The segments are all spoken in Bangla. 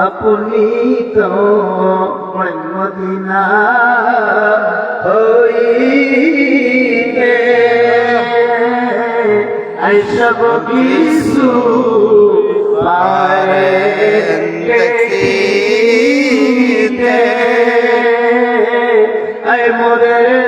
আপনি তো মদিনা হইতে সব কিছু দেখিতে মোদের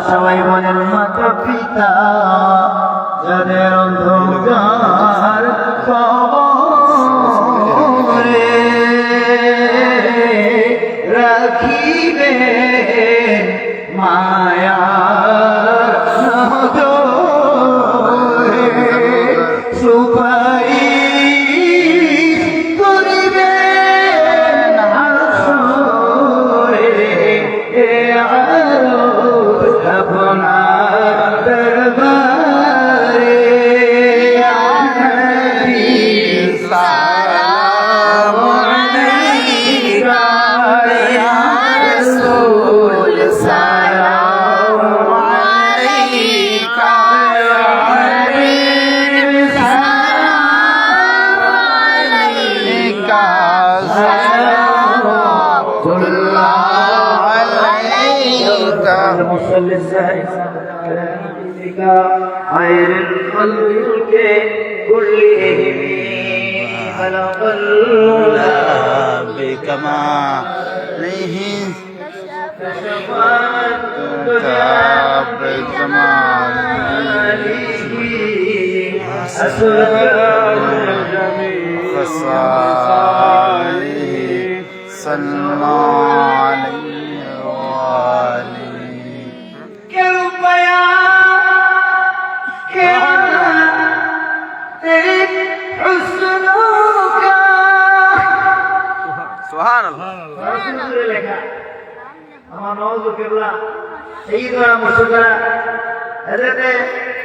সবাই বলেন মাতা পিতা যাদের অন্ধকার কবরে রাখিবে মায়ার নজরে সুপারিশ করিবেন হাসরে আপনার দরবারে সালাম আলাইকা ইয়া রাসূল সালাম আলাইকা ইয়া হাবিব সালাম আলাইকা সালামুল্লাহ আলাইকা خير الخلق كلهم خلق الله بكماله بكماله أسرار جميع خصاله صلى الله عليه وآله سبحان الله আমার নওয়াজ কেবলা সাইয়্যিদুনা মুর্শিদুনা হযরত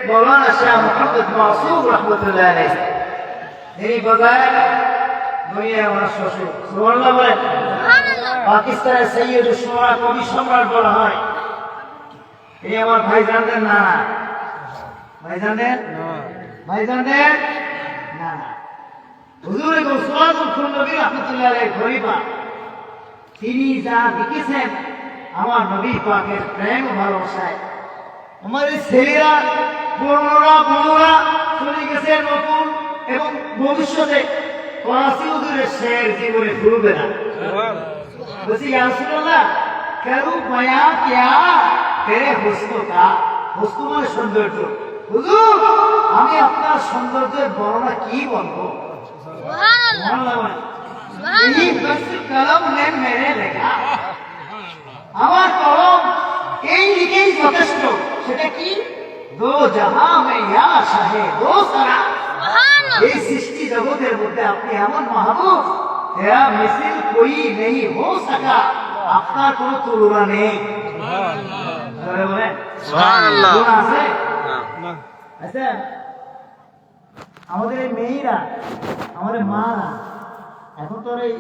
মাওলানা শাহ মুহাম্মদ মাসুম রাহমাতুল্লাহ আলাইহি তিনি বাজায় দুনিয়া ওনার শ্বশুর সুবহানাল্লাহ বলেন সুবহানাল্লাহ পাকিস্তানের সাইয়্যিদুশ শুরা কবি সম্রাট বলা হয় এই আমার ভাইজানদের না ভাইজানদের ভাইজানদের না হুজুর গোসওয়াতুল নবী রাহমাতুল্লাহ আলাইহি খলিফা তিনি যা লিখেছেন আমার নবী পাকের প্রেম ও ভালোবাসায় আমার এই ছেলেরা বড়রা চলে গেছে নতুন এবং ভবিষ্যতে করাচি হুজুরের শের জীবনে ভুলবে না বলছি ইয়া রাসূলুল্লাহ করু বয়া কিয়া তেরে হুসন কা হুসন মানে সৌন্দর্য হুজুর আমি আপনার সৌন্দর্যের বর্ণনা কি বলবো সুবহানাল্লাহ এই কলম নে মেরে লেখা আমার কলম এই লিখেই যথেষ্ট সেটা কি দো জাহাঁ মে ইয়া শাহে দো সারা সুবহানাল্লাহ এই সৃষ্টি জগতের মধ্যে আপনি এমন মাহবুব তেরা মিসল কোই নেই হো সকা আপনার কোনো তুলনা নেই সুবহানাল্লাহ সুবহানাল্লাহ আছে না আচ্ছা আমাদের এই মেয়েরা আমাদের মারা এখন তো এই